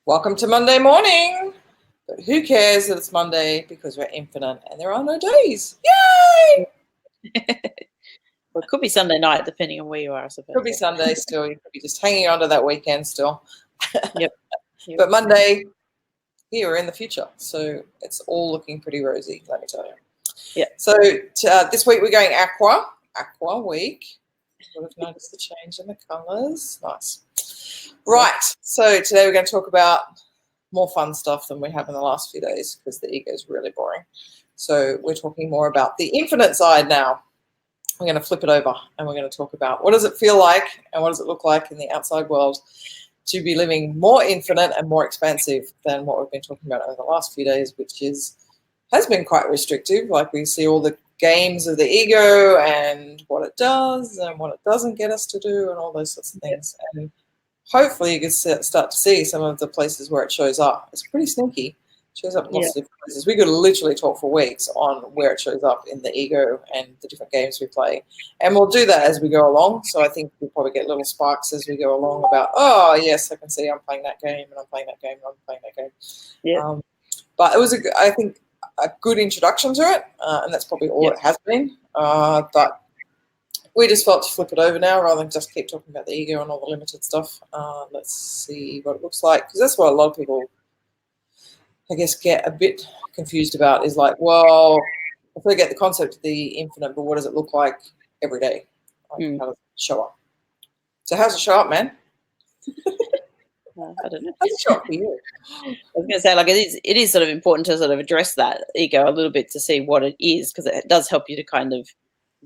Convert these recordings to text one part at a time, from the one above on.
Welcome to Monday morning. But who cares that it's Monday because we're infinite and there are no days. Yay! Well, it could be Sunday night, depending on where you are, I suppose. Could be Sunday still. You could be just hanging on to that weekend still. Yep. But Monday, here we're in the future. So it's all looking pretty rosy, let me tell you. Yeah. So this week we're going Aqua week. You would have noticed the change in the colours. Nice. Right. So today we're going to talk about more fun stuff than we have in the last few days because the ego is really boring. So we're talking more about the infinite side now. We're going to flip it over and we're going to talk about what does it feel like and what does it look like in the outside world to be living more infinite and more expansive than what we've been talking about over the last few days, which has been quite restrictive. Like we see all the games of the ego and what it does and what it doesn't get us to do and all those sorts of things. And hopefully you can start to see some of the places where it shows up. It's pretty sneaky. It shows up in lots of different places. We could literally talk for weeks on where it shows up in the ego and the different games we play. And we'll do that as we go along. So I think we'll probably get little sparks as we go along about, oh, yes, I can see I'm playing that game and I'm playing that game and I'm playing that game. Yeah. But it was, I think, a good introduction to it. And that's probably all it has been. But we just felt to flip it over now rather than just keep talking about the ego and all the limited stuff. Let's see what it looks like. Because that's what a lot of people, I guess, get a bit confused about is like, well, I fully get the concept of the infinite, but what does it look like every day? Like, how does it show up? So how's it show up, man? I don't know. How's it show up for you? I was going to say, like, it is sort of important to sort of address that ego a little bit to see what it is, because it does help you to kind of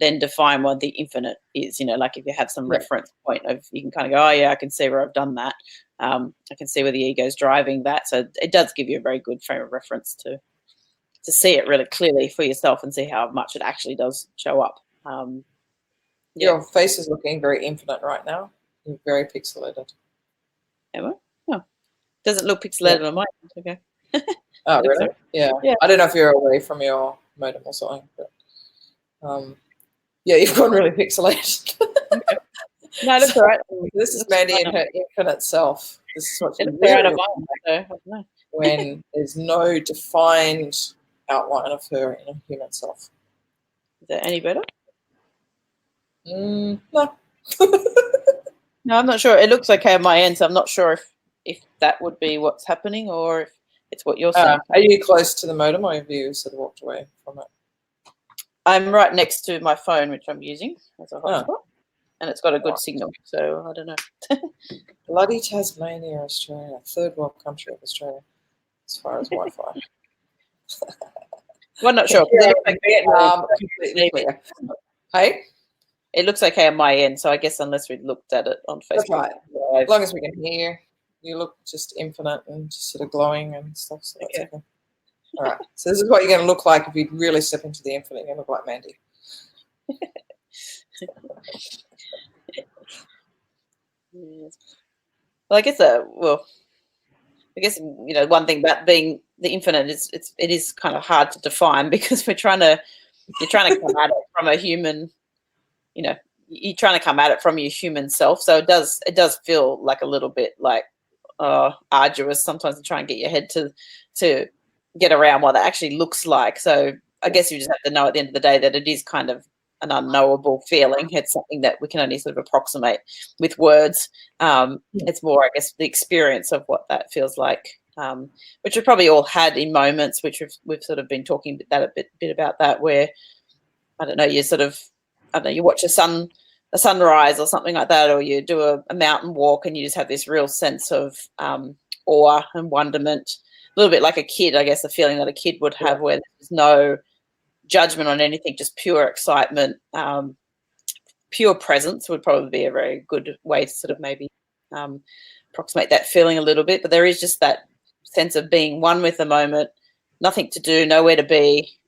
then define what the infinite is. You know, like if you have some reference point of, you can kind of go, oh yeah, I can see where I've done that. I can see where the ego is driving that. So it does give you a very good frame of reference to see it really clearly for yourself and see how much it actually does show up. Your face is looking very infinite right now. You're very pixelated. Am I? Oh. Doesn't look pixelated on mine. Okay. Oh, really? Yeah. I don't know if you're away from your modem or something, but yeah, you've gone really pixelated. Okay. No, that's all right. This is Mandy in her infinite self. This is what she's when there's no defined outline of her in a human self. Is that any better? No. No, I'm not sure. It looks okay on my end, so I'm not sure if that would be what's happening or if it's what you're saying. Are you close to the modem or have you sort of walked away from it? I'm right next to my phone, which I'm using as a hotspot, and it's got a good signal, so I don't know. Bloody Tasmania, Australia, third world country of Australia, as far as Wi-Fi. Well, I'm not sure. Vietnam, completely clear. Hey? It looks okay on my end, so I guess unless we'd looked at it on Facebook. That's right. As long as we can hear you, look just infinite and just sort of glowing and stuff, so that's okay. All right. So this is what you're going to look like if you really step into the infinite. You're going to look like Mandy. Well, I guess you know, one thing about being the infinite is it is kind of hard to define because you're trying to come at it from a human. You know, you're trying to come at it from your human self, so it does feel like a little bit like arduous sometimes to try and get your head to get around what that actually looks like. So I guess you just have to know at the end of the day that it is kind of an unknowable feeling. It's something that we can only sort of approximate with words. It's more, I guess, the experience of what that feels like, which we've probably all had in moments, which we've sort of been talking a bit about that, where I don't know, you watch a sunrise or something like that, or you do a mountain walk and you just have this real sense of awe and wonderment, a little bit like a kid, I guess, the feeling that a kid would have where there's no judgment on anything, just pure excitement, pure presence would probably be a very good way to sort of maybe approximate that feeling a little bit. But there is just that sense of being one with the moment, nothing to do, nowhere to be,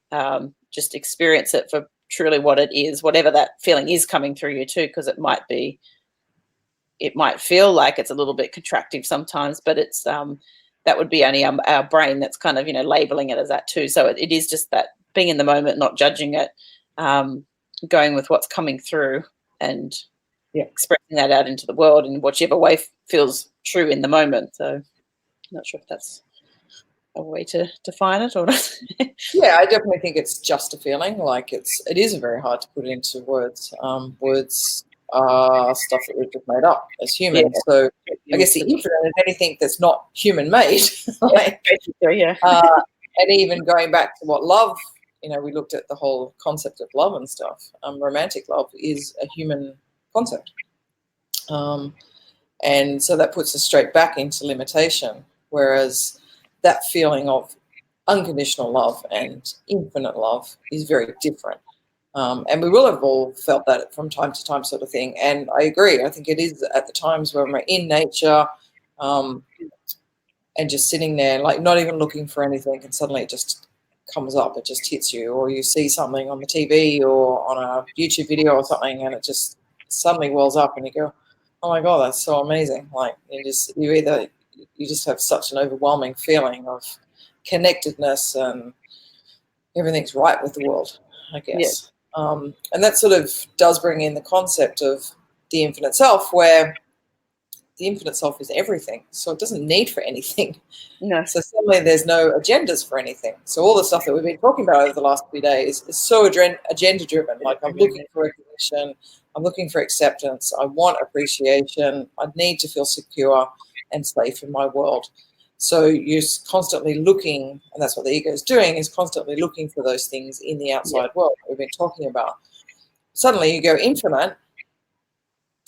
just experience it for truly what it is, whatever that feeling is coming through you too, because it might feel like it's a little bit contractive sometimes, but it's that would be only our brain that's kind of, you know, labeling it as that too. So it is just that being in the moment, not judging it, going with what's coming through and expressing that out into the world in whichever way feels true in the moment. So Not sure if that's a way to define it or not. Yeah, I definitely think it's just a feeling. Like it is very hard to put it into words. Words are stuff that we've just made up as humans. Yeah. So I guess the infinite is anything that's not human made. Like, yeah. and even going back to what love, we looked at the whole concept of love and stuff. Romantic love is a human concept. And so that puts us straight back into limitation, whereas that feeling of unconditional love and infinite love is very different. And we will have all felt that from time to time sort of thing. And I agree. I think it is at the times when we're in nature and just sitting there, like not even looking for anything, and suddenly it just comes up, it just hits you, or you see something on the TV or on a YouTube video or something, and it just suddenly wells up and you go, oh my God, that's so amazing. Like you just have such an overwhelming feeling of connectedness and everything's right with the world, I guess. Yeah. And that sort of does bring in the concept of the infinite self, where the infinite self is everything. So it doesn't need for anything. No. So suddenly there's no agendas for anything. So all the stuff that we've been talking about over the last few days is so agenda driven. Like I'm looking for recognition, I'm looking for acceptance, I want appreciation, I need to feel secure and safe in my world. So you're constantly looking, and that's what the ego is doing, is constantly looking for those things in the outside world that we've been talking about. Suddenly you go infinite,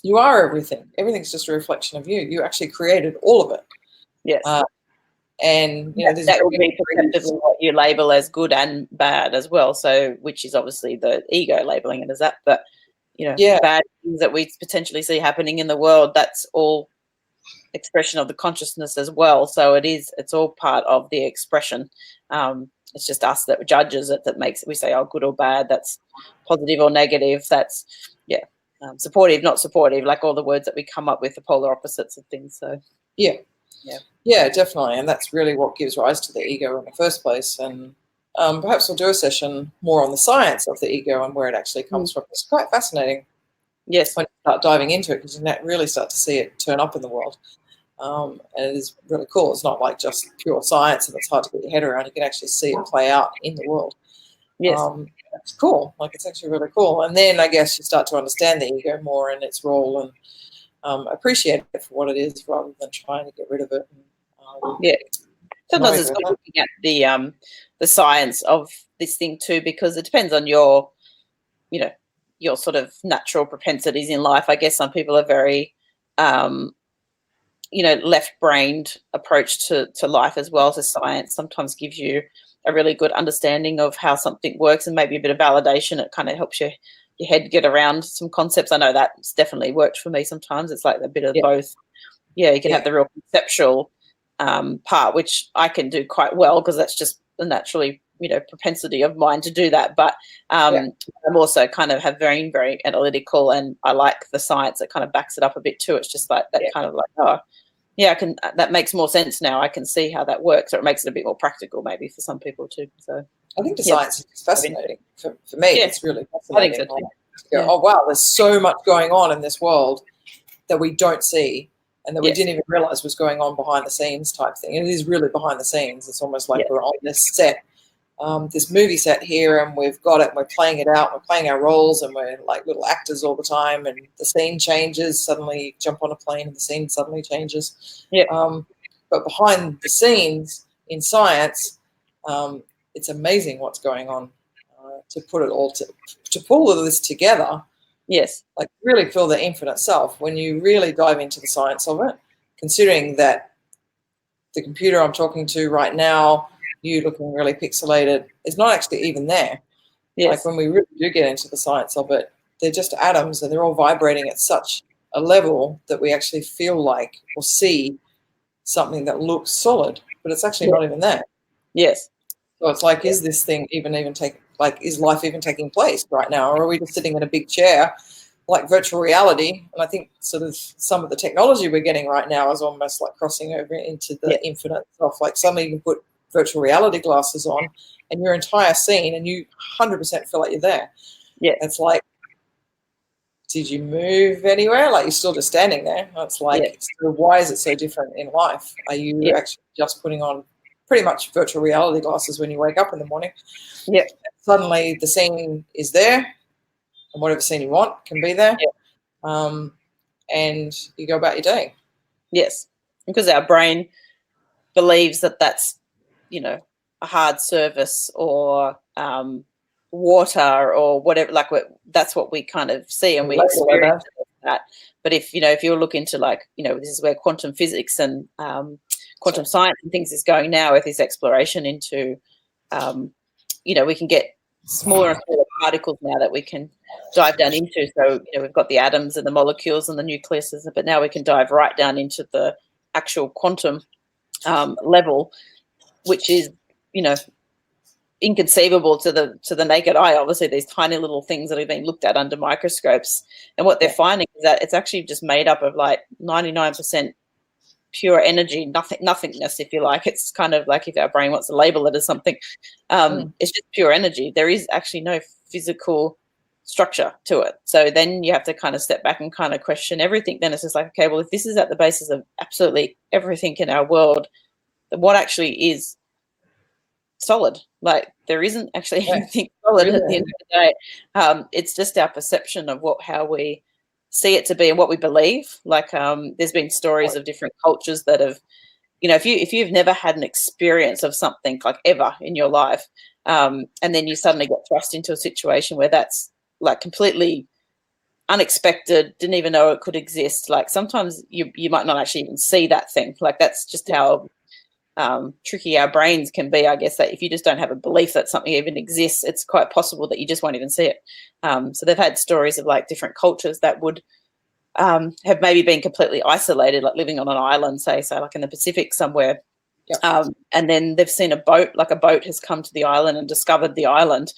you are everything. Everything's just a reflection of you. You actually created all of it. Yes. And that will be perceptively what you label as good and bad as well. So, which is obviously the ego labeling it as that, but bad things that we potentially see happening in the world, that's all expression of the consciousness as well. So it's all part of the expression. It's just us that judges it, that makes it, we say, oh, good or bad, that's positive or negative, that's supportive, not supportive, like all the words that we come up with, the polar opposites of things. So yeah, definitely. And that's really what gives rise to the ego in the first place. And perhaps we'll do a session more on the science of the ego and where it actually comes from. It's quite fascinating. Yes. When you start diving into it, because you really start to see it turn up in the world. And it is really cool. It's not like just pure science and it's hard to get your head around. You can actually see it play out in the world. Yes. It's cool. Like it's actually really cool. And then I guess you start to understand the ego more and its role and appreciate it for what it is rather than trying to get rid of it. Sometimes it's good looking at the science of this thing too, because it depends on your sort of natural propensities in life. I guess some people are very left-brained approach to life as well. So science sometimes gives you a really good understanding of how something works and maybe a bit of validation. It kind of helps your head get around some concepts. I know that's definitely worked for me sometimes. It's like a bit of both. You can have the real conceptual part, which I can do quite well because that's just a naturally propensity of mine to do that. But I'm also kind of have very, very analytical, and I like the science that kind of backs it up a bit too. It's just like that kind of like, I can, that makes more sense now. I can see how that works, or it makes it a bit more practical maybe for some people too. So I think the science is fascinating. For me, it's really fascinating. I think so too. Oh, wow, there's so much going on in this world that we don't see and that we didn't even realize was going on behind the scenes type thing. And it is really behind the scenes. It's almost like we're on this set, this movie set here, and we've got it and we're playing it out. We're playing our roles and we're like little actors all the time, and the scene changes. Suddenly you jump on a plane and the scene suddenly changes. But behind the scenes in science, it's amazing what's going on. To put it all to pull all of this together, like really feel the infinite self when you really dive into the science of it, considering that the computer I'm talking to right now, you looking really pixelated, is not actually even there. Like when we really do get into the science of it, they're just atoms and they're all vibrating at such a level that we actually feel like or see something that looks solid, but it's actually not even there. So it's like, is this thing even taking, like, is life even taking place right now? Or are we just sitting in a big chair like virtual reality? And I think sort of some of the technology we're getting right now is almost like crossing over into the infinite self. Like suddenly you can put virtual reality glasses on and your entire scene and you 100% feel like you're there. It's like, did you move anywhere? Like, you're still just standing there. It's like, so why is it so different in life? Are you actually just putting on pretty much virtual reality glasses when you wake up in the morning? Yeah. Suddenly the scene is there, and whatever scene you want can be there. And you go about your day. Yes, because our brain believes that that's, you know, a hard surface or water or whatever. Like, that's what we kind of see and we experience that. But if, you know, if you look into, like, you know, this is where quantum physics and quantum science and things is going now, with this exploration into, you know, we can get smaller and smaller particles now that we can dive down into. So, you know, we've got the atoms and the molecules and the nucleuses, but now we can dive right down into the actual quantum level, which is, you know, inconceivable to the naked eye. Obviously, these tiny little things that have been looked at under microscopes, and what they're finding is that it's actually just made up of like 99% pure energy, nothingness, if you like. It's kind of like, if our brain wants to label it as something, it's just pure energy. There is actually no physical structure to it. So then you have to kind of step back and kind of question everything. Then it's just like, okay, well, if this is at the basis of absolutely everything in our world, then what actually is solid? Like, there isn't actually anything solid at the end of the day. It's just our perception of how we see it to be and what we believe. Like, there's been stories of different cultures that have, you know, if you've never had an experience of something like ever in your life, and then you suddenly get thrust into a situation where that's like completely unexpected, didn't even know it could exist. Like, sometimes you might not actually even see that thing. Like, that's just how tricky our brains can be, I guess, that if you just don't have a belief that something even exists, it's quite possible that you just won't even see it. So they've had stories of like different cultures that would have maybe been completely isolated, like living on an island, say like in the Pacific somewhere. And then they've seen a boat has come to the island and discovered the island.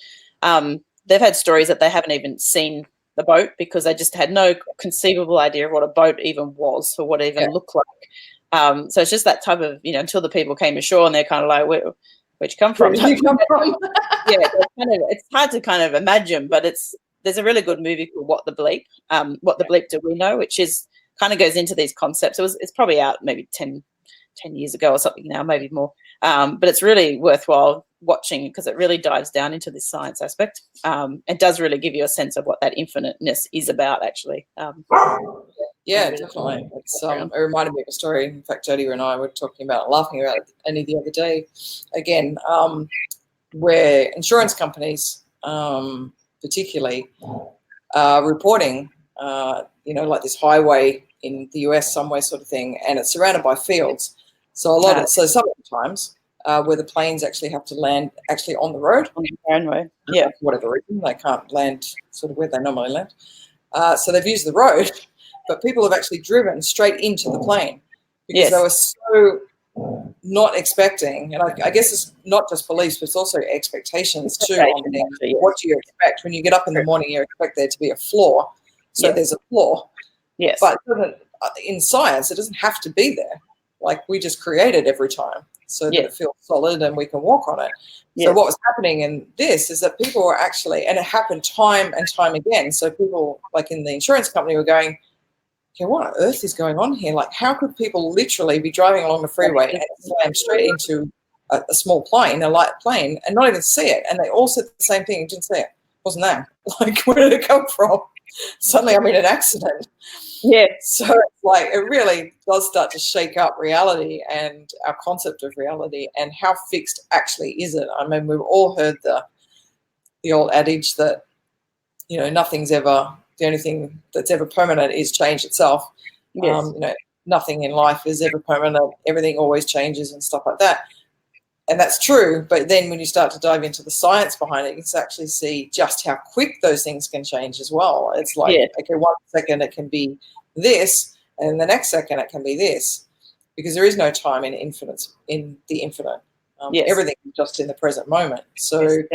They've had stories that they haven't even seen the boat because they just had no conceivable idea of what a boat even was or what it even looked like. So it's just that type of, you know, until the people came ashore and they're kind of like, where'd you come from? Where did you come from? It's hard to kind of imagine, but there's a really good movie called What the Bleep, What the Bleep Do We Know, which is kind of goes into these concepts. It's probably out maybe 10 years ago or something now, maybe more. But it's really worthwhile watching because it really dives down into this science aspect. It does really give you a sense of what that infiniteness is about, actually. Yeah, definitely. It reminded me of a story. In fact, Jodie and I were talking about it, laughing about it only the other day. Again, where insurance companies, particularly, are reporting, you know, like this highway in the US somewhere, sort of thing, and it's surrounded by fields. So sometimes where the planes actually have to land actually on the road, on the runway, for whatever reason, they can't land sort of where they normally land. So they've used the road. But people have actually driven straight into the plane because they were so not expecting. And I guess it's not just beliefs, but it's also expectations too. On things. What do you expect? When you get up in the morning, you expect there to be a floor. So there's a floor. Yes. But in science, it doesn't have to be there. Like, we just create it every time so that it feels solid and we can walk on it. So what was happening in this is that people were actually, and it happened time and time again. So people, like in the insurance company, were going, okay, what on earth is going on here? Like, how could people literally be driving along the freeway and slam straight into a small plane, a light plane, and not even see it? And they all said the same thing. You didn't see it. Wasn't there? Like, where did it come from? Suddenly I'm in an accident. Yeah. So it's like, it really does start to shake up reality and our concept of reality and how fixed actually is it. I mean, we've all heard the old adage that, you know, nothing's ever, the only thing that's ever permanent is change itself. Yes. You know, nothing in life is ever permanent. Everything always changes and stuff like that. And that's true. But then when you start to dive into the science behind it, you can actually see just how quick those things can change as well. It's like, okay, 1 second it can be this, and the next second it can be this, because there is no time in the infinite. Everything is just in the present moment. So you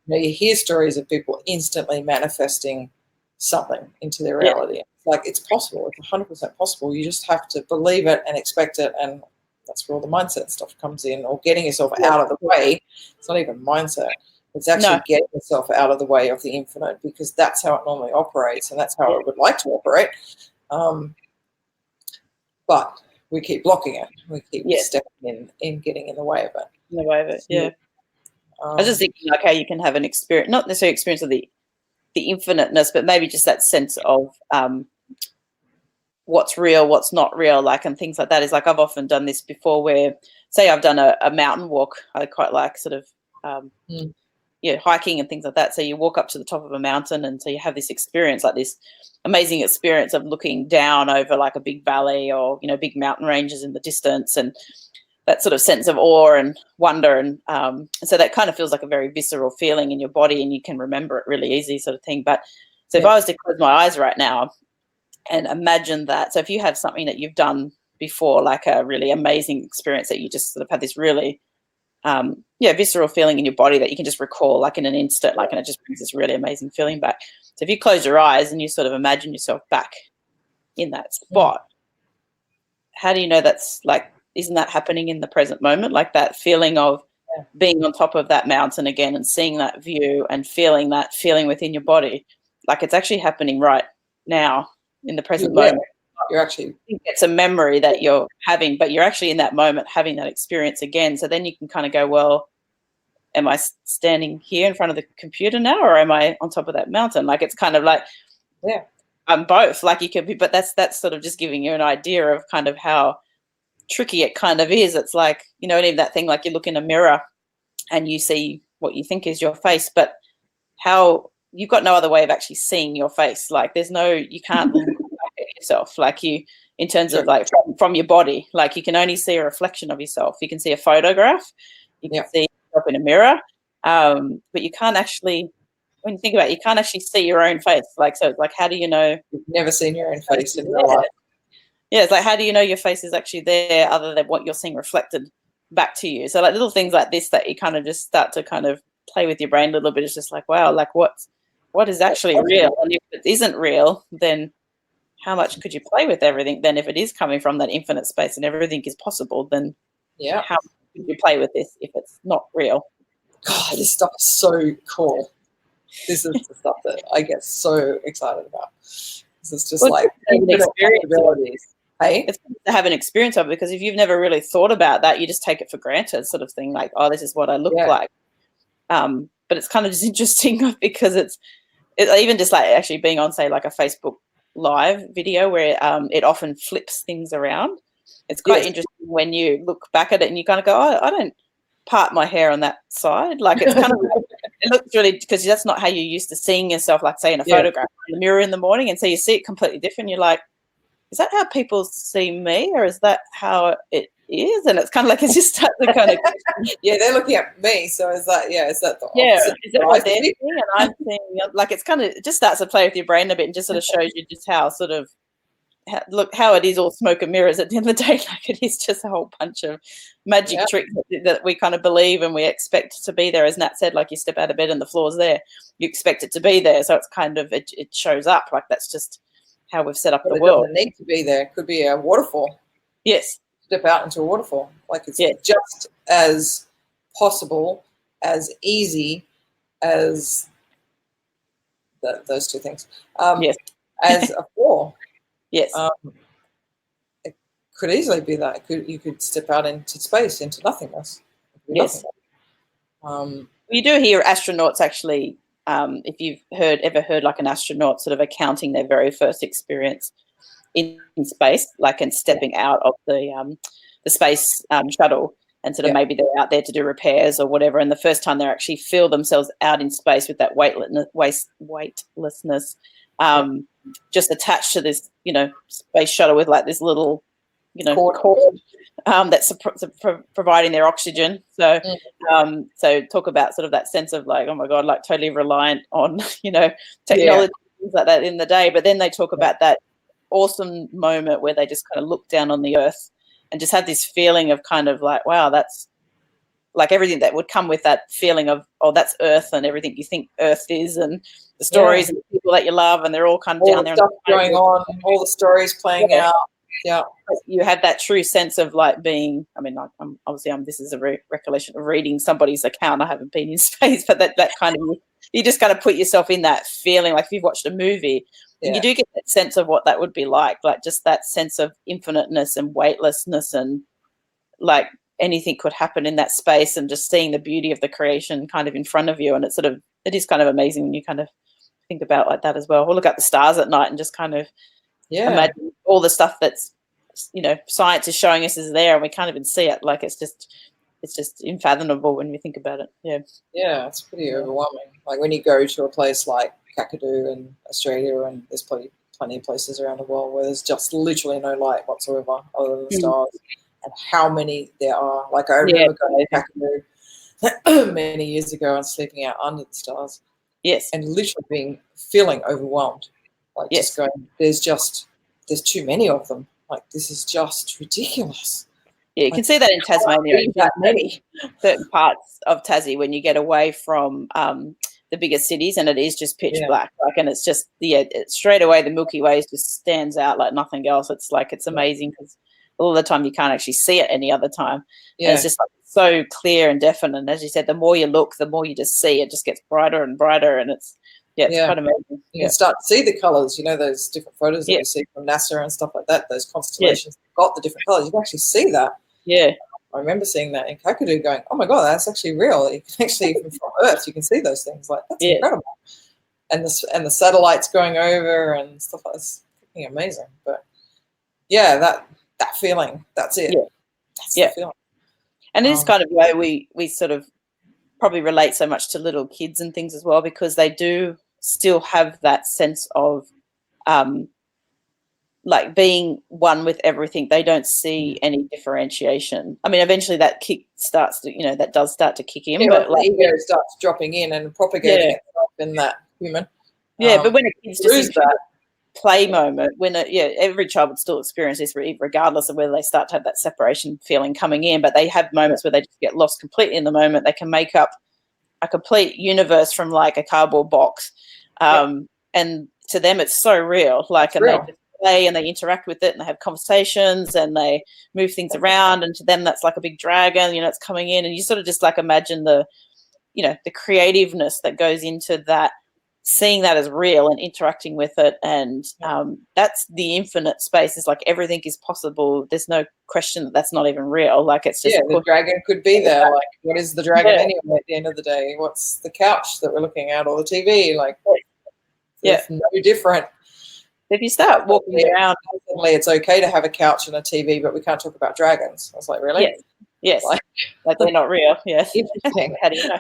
know, you hear stories of people instantly manifesting something into their reality. Like, it's possible. It's 100% possible. You just have to believe it and expect it, and that's where all the mindset stuff comes in, or getting yourself out of the way. It's not even mindset. It's actually getting yourself out of the way of the infinite, because that's how it normally operates, and that's how it would like to operate. But we keep blocking it. We keep stepping in getting in the way of it. In the way of it, yeah. I was just thinking, like, how you can have an experience, not necessarily experience of the infiniteness, but maybe just that sense of what's real, what's not real, like, and things like that. Is like, I've often done this before where, say I've done a mountain walk. I quite like sort of hiking and things like that. So you walk up to the top of a mountain, and so you have this experience, like this amazing experience of looking down over like a big valley, or, you know, big mountain ranges in the distance, and that sort of sense of awe and wonder. And so that kind of feels like a very visceral feeling in your body, and you can remember it really easy, sort of thing. But so if I was to close my eyes right now and imagine that, so if you have something that you've done before, like a really amazing experience that you just sort of had this really visceral feeling in your body that you can just recall like in an instant, like, and it just brings this really amazing feeling back. So if you close your eyes and you sort of imagine yourself back in that spot, how do you know that's like, isn't that happening in the present moment? Like that feeling of being on top of that mountain again and seeing that view and feeling that feeling within your body, like it's actually happening right now in the present moment. You're actually, it's a memory that you're having, but you're actually in that moment having that experience again. So then you can kind of go, well, am I standing here in front of the computer now, or am I on top of that mountain? Like, it's kind of like, I'm both. Like, you could be, but that's sort of just giving you an idea of kind of how tricky it kind of is. It's like, you know, and even that thing, like you look in a mirror and you see what you think is your face, but how you've got no other way of actually seeing your face. Like, there's no, you can't look back at yourself, like you, in terms of like from your body, like you can only see a reflection of yourself. You can see a photograph, you can see yourself in a mirror, but you can't actually, when you think about it, you can't actually see your own face. Like, so it's like, how do you know? You've never seen your own face in real life. Yeah, it's like, how do you know your face is actually there other than what you're seeing reflected back to you? So like little things like this that you kind of just start to kind of play with your brain a little bit. It's just like, wow, like what is actually real? And if it isn't real, then how much could you play with everything? Then if it is coming from that infinite space and everything is possible, then how much could you play with this if it's not real? God, this stuff is so cool. This is the stuff that I get so excited about. This is just like possibilities. Hey? It's good to have an experience of it, because if you've never really thought about that, you just take it for granted, sort of thing, like, oh, this is what I look like. But it's kind of just interesting because it's even just like actually being on, say, like a Facebook Live video where it often flips things around. It's quite interesting when you look back at it and you kind of go, oh, I don't part my hair on that side. Like, it's kind of like, it looks really, because that's not how you're used to seeing yourself, like say in a photograph in the mirror in the morning, and so you see it completely different. You're like, is that how people see me, or is that how it is? And it's kind of like, it's just starts to kind of they're looking at me, so is that is that the opposite? Is that what they're seeing and I'm seeing? Like, it's kind of, it just starts to play with your brain a bit and just sort of shows you just how sort of how it is all smoke and mirrors at the end of the day. Like, it is just a whole bunch of magic tricks that we kind of believe and we expect to be there. As Nat said, like, you step out of bed and the floor's there, you expect it to be there, so it's kind of it shows up. Like, that's just how we've set up the world. It doesn't need to be there. It could be a waterfall. Yes. Step out into a waterfall. Like, it's just as possible, as easy as those two things. As a floor. Yes. It could easily be that. You could step out into space, into nothingness. Yes. You do hear astronauts actually, if you've ever heard like an astronaut sort of accounting their very first experience in space, like, and stepping out of the space shuttle, and sort of maybe they're out there to do repairs or whatever, and the first time they actually feel themselves out in space with that weightlessness, just attached to this, space shuttle with like this little, cord that's providing their oxygen. So, so talk about sort of that sense of like, oh my God, like totally reliant on, technology, things like that in the day. But then they talk about that awesome moment where they just kind of look down on the earth and just have this feeling of kind of like, wow, that's like everything that would come with that feeling of, oh, that's Earth, and everything you think Earth is, and the stories and the people that you love, and they're all kind of all down there. Stuff going on, all the stories playing out. Yeah. You have that true sense of like being, I mean, this is a recollection of reading somebody's account. I haven't been in space, but that kind of, you just kind of put yourself in that feeling, like if you've watched a movie, and you do get that sense of what that would be like just that sense of infiniteness and weightlessness, and like anything could happen in that space, and just seeing the beauty of the creation kind of in front of you. And it is kind of amazing when you kind of think about like that as well. Or look at the stars at night and just kind of imagine all the stuff that's, science is showing us is there, and we can't even see it. Like it's just unfathomable when we think about it. Yeah, it's pretty overwhelming. Like when you go to a place like 𝐾𝐾𝐷 in Australia, and there's plenty of places around the world where there's just literally no light whatsoever other than the stars, and how many there are. Like I remember going to 𝐾𝐾𝐷 many years ago and sleeping out under the stars. Yes. And literally feeling overwhelmed. Like just going, there's too many of them. Like this is just ridiculous. Yeah, you can see that in Tasmania. That many. Certain parts of Tassie when you get away from the bigger cities, and it is just pitch black. Like, and it's just straight away the Milky Way just stands out like nothing else. It's like it's amazing because all the time you can't actually see it any other time. And it's just like so clear and definite. And as you said, the more you look, the more you just see. It just gets brighter and brighter, and it's quite amazing. You can start to see the colours. You know, those different photos that you see from NASA and stuff like that. Those constellations got the different colours. You can actually see that. Yeah. I remember seeing that in 𝐾𝐾𝐷, going, "Oh my god, that's actually real." You can actually, even from Earth, you can see those things. Like that's incredible. And the satellites going over and stuff like that's freaking amazing. But that feeling, that's it. That's the feeling. And it is kind of the way we sort of probably relate so much to little kids and things as well, because they do still have that sense of like being one with everything. They don't see any differentiation. I mean, eventually that kick starts to, that does start to kick in. But the ego starts dropping in and propagating itself in that human. But when a kid's just in that play moment, when every child would still experience this regardless of whether they start to have that separation feeling coming in, but they have moments where they just get lost completely in the moment. They can make up a complete universe from like a cardboard box, and to them it's so real. Like, and they just play and they interact with it and they have conversations and they move things around, and to them that's like a big dragon, it's coming in, and you sort of just like imagine the creativeness that goes into that, seeing that as real and interacting with it. And that's the infinite space. Is like everything is possible. There's no question that that's not even real. Like it's just the dragon could be there. Like, what is the dragon anyway at the end of the day? What's the couch that we're looking at, or the TV? Like it's no different. If you start walking around, suddenly it's okay to have a couch and a TV, but we can't talk about dragons. I was like, really? Yes. Like they're not real. Yes. Interesting. How do you know?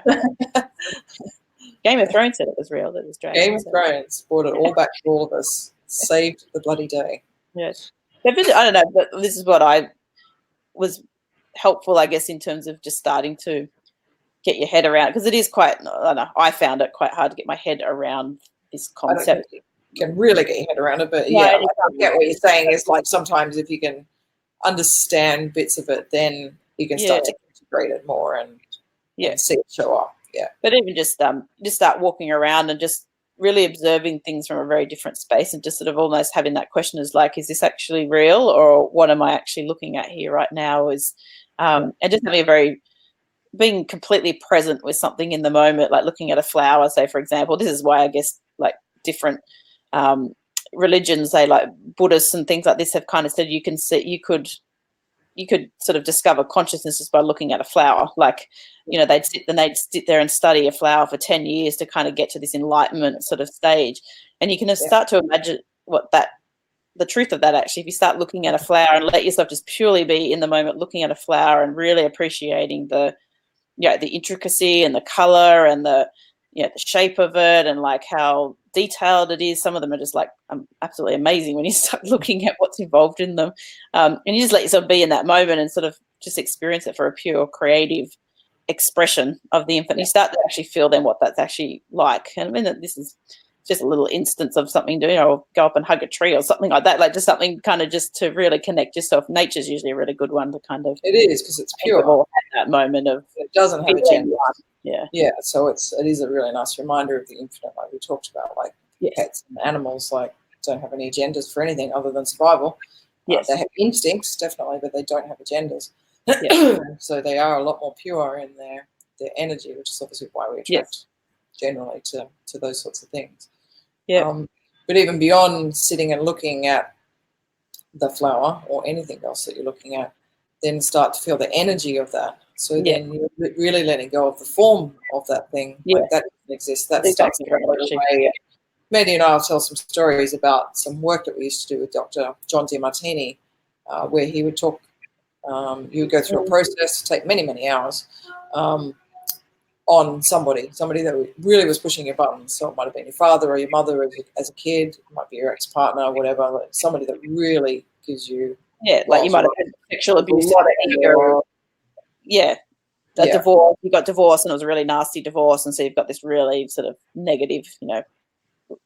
Game of Thrones said it was real. That it was dragons. Game of Thrones brought it all back to all of us. Saved the bloody day. Yes. I don't know, but this is what I was helpful, I guess, in terms of just starting to get your head around, because it is quite, I don't know, I found it quite hard to get my head around this concept. You can really get your head around it, but I get what you're saying. Is like sometimes if you can understand bits of it, then you can start to integrate it more and see it show up. Yeah. But even just start walking around and just really observing things from a very different space, and just sort of almost having that question is like, is this actually real, or what am I actually looking at here right now? Is and just being completely present with something in the moment, like looking at a flower, say, for example. This is why I guess like different religions, say like Buddhists and things like this, have kind of said you could sort of discover consciousness just by looking at a flower. Like, they'd sit there and study a flower for 10 years to kind of get to this enlightenment sort of stage. And you can start to imagine the truth of that, actually, if you start looking at a flower and let yourself just purely be in the moment, looking at a flower and really appreciating the intricacy and the color and the shape of it, and like how detailed it is. Some of them are just like absolutely amazing when you start looking at what's involved in them, and you just let yourself be in that moment and sort of just experience it for a pure creative expression of the infinite. You start to actually feel then what that's actually like. And I mean, this is just a little instance of something to, or go up and hug a tree or something like that, like just something kind of just to really connect yourself. Nature's usually a really good one to kind of. It is, because it's pure. At that moment of it doesn't have a gender. Yeah. So it is a really nice reminder of the infinite, like we talked about, like pets and animals, like don't have any agendas for anything other than survival. Yes. They have instincts, definitely, but they don't have agendas. Yeah. So they are a lot more pure in their energy, which is obviously why we attract generally to those sorts of things. Yeah. But even beyond sitting and looking at the flower or anything else that you're looking at, then start to feel the energy of that. So then you're really letting go of the form of that thing. Like that doesn't exist. That starts to go away. Maddie and I will tell some stories about some work that we used to do with Dr. John Demartini, where he would talk, you would go through a process, take many, many hours, on somebody that really was pushing your buttons. So it might have been your father or your mother as a kid, it might be your ex-partner or whatever, like somebody that really gives you... Yeah, like you might have had sexual abuse. Divorce. You got divorced and it was a really nasty divorce, and so you've got this really sort of negative,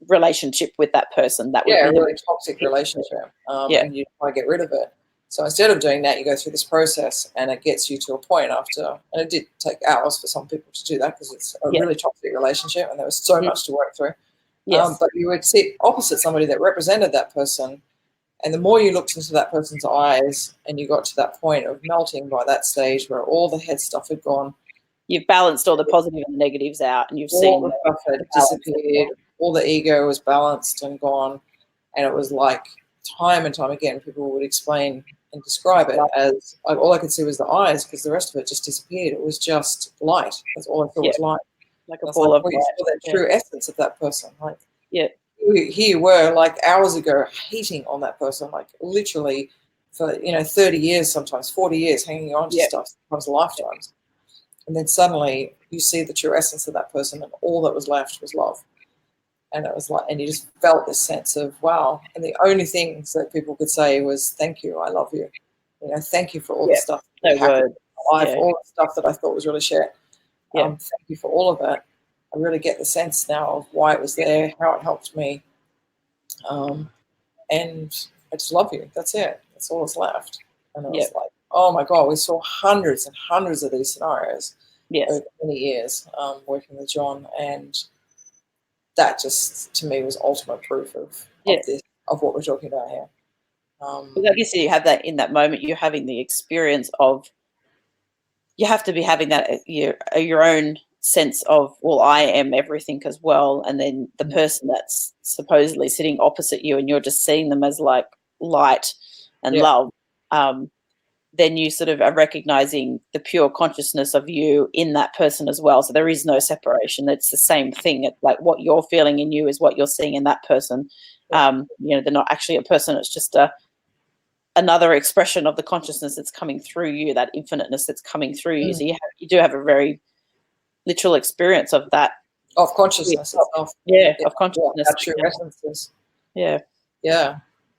relationship with that person. That would be a really toxic relationship, and you try to get rid of it. So instead of doing that, you go through this process, and it gets you to a point after, and it did take hours for some people to do that because it's a really toxic relationship and there was so much to work through. But you would sit opposite somebody that represented that person, and the more you looked into that person's eyes and you got to that point of melting by that stage where all the head stuff had gone. You've balanced all the positive and negatives out, and you've all seen the stuff had disappeared, all the ego was balanced and gone, and it was like time and time again people would explain and describe it as all I could see was the eyes because the rest of it just disappeared. It was just light. That's all I thought was light. Like a ball of light. Saw that true essence of that person. Like here you were like hours ago hating on that person, like literally for 30 years, sometimes 40 years, hanging on to stuff, sometimes lifetimes. And then suddenly you see the true essence of that person, and all that was left was love. And it was like, and you just felt this sense of wow. And the only things that people could say was, "Thank you, I love you. Thank you for all the stuff that happened in my life, all the stuff that I thought was really shit. Thank you for all of it. I really get the sense now of why it was there, how it helped me, and I just love you. That's it. That's all that's left." And I was like, oh my God, we saw hundreds and hundreds of these scenarios over many years working with John, and that just to me was ultimate proof of what we're talking about here. I guess you have that in that moment. You're having the experience of. You have to be having that your own sense of, well, I am everything as well, and then the person that's supposedly sitting opposite you, and you're just seeing them as like light and love. Then you sort of are recognizing the pure consciousness of you in that person as well. So there is no separation. It's the same thing. It's like what you're feeling in you is what you're seeing in that person. They're not actually a person. It's just another expression of the consciousness that's coming through you, that infiniteness that's coming through you. So you do have a very literal experience of that. Of consciousness itself. Of consciousness. Our true essences. Yeah.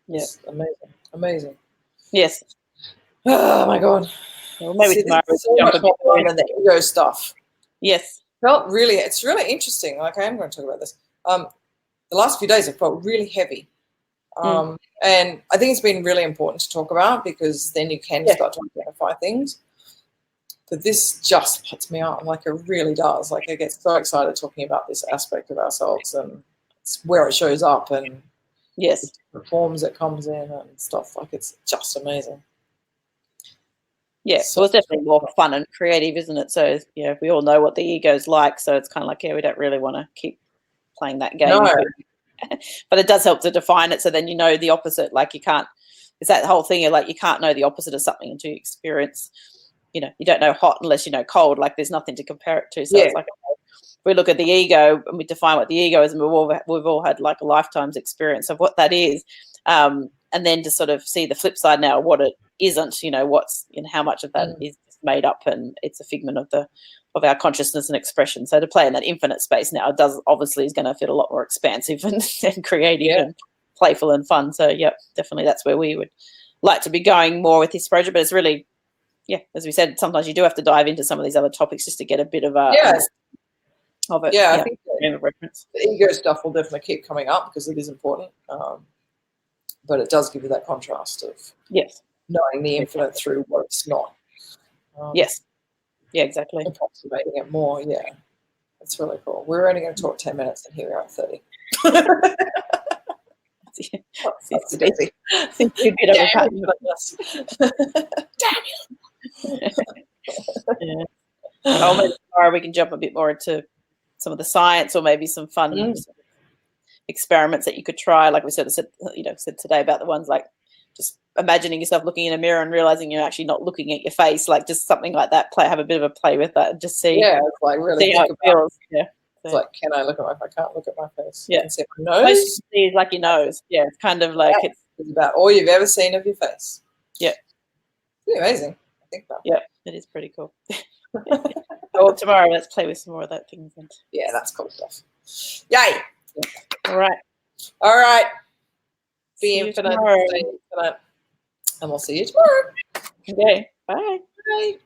It's amazing. Amazing. Yes. Oh my God. Well, maybe tomorrow so much more fun than the ego stuff. Yes. It's really interesting. Like I am going to talk about this. The last few days have felt really heavy. And I think it's been really important to talk about because then you can start to identify things. But this just puts me on, like it really does. Like I get so excited talking about this aspect of ourselves and it's where it shows up and the forms it comes in and stuff. Like it's just amazing. Yeah, so it's definitely more fun and creative, isn't it? So we all know what the ego's like, so it's kind of like we don't really want to keep playing that game. No. But it does help to define it, so then you know the opposite. Like you can't. It's that whole thing of like you can't know the opposite of something until you experience. You don't know hot unless you know cold. Like there's nothing to compare it to. So it's like we look at the ego and we define what the ego is, and we've all had like a lifetime's experience of what that is. And then to sort of see the flip side now, what it isn't, what's how much of that is made up, and it's a figment of our consciousness and expression. So to play in that infinite space now is going to feel a lot more expansive and creative and playful and fun. So definitely that's where we would like to be going more with this project. But it's really, as we said, sometimes you do have to dive into some of these other topics just to get a bit of of it. I think the ego stuff will definitely keep coming up because it is important. But it does give you that contrast of knowing the infinite through what it's not. Exactly. Approximating it more, It's really cool. We're only going to talk 10 minutes and here we are at 30. That's a daisy. Seems to be a bit of a pattern. Yeah. Oh, maybe tomorrow we can jump a bit more into some of the science, or maybe some fun experiments that you could try. Like we said today about the ones like just imagining yourself looking in a mirror and realizing you're actually not looking at your face, like just something like that. Have a bit of a play with that and just see. Yeah, it's like really see how it feels. Yeah. It's like, can I look at I can't look at my face. Yeah. I can see my nose. Most you see is like your nose. Yeah, it's kind of like it's about all you've ever seen of your face. Yeah. It's pretty amazing. I think that. Yeah, it is pretty cool. Well, tomorrow let's play with some more of that things. Yeah, that's cool stuff. Yay! All right. All right. See Be you infinite. tomorrow. Stay infinite. And we'll see you tomorrow. Okay. Bye. Bye.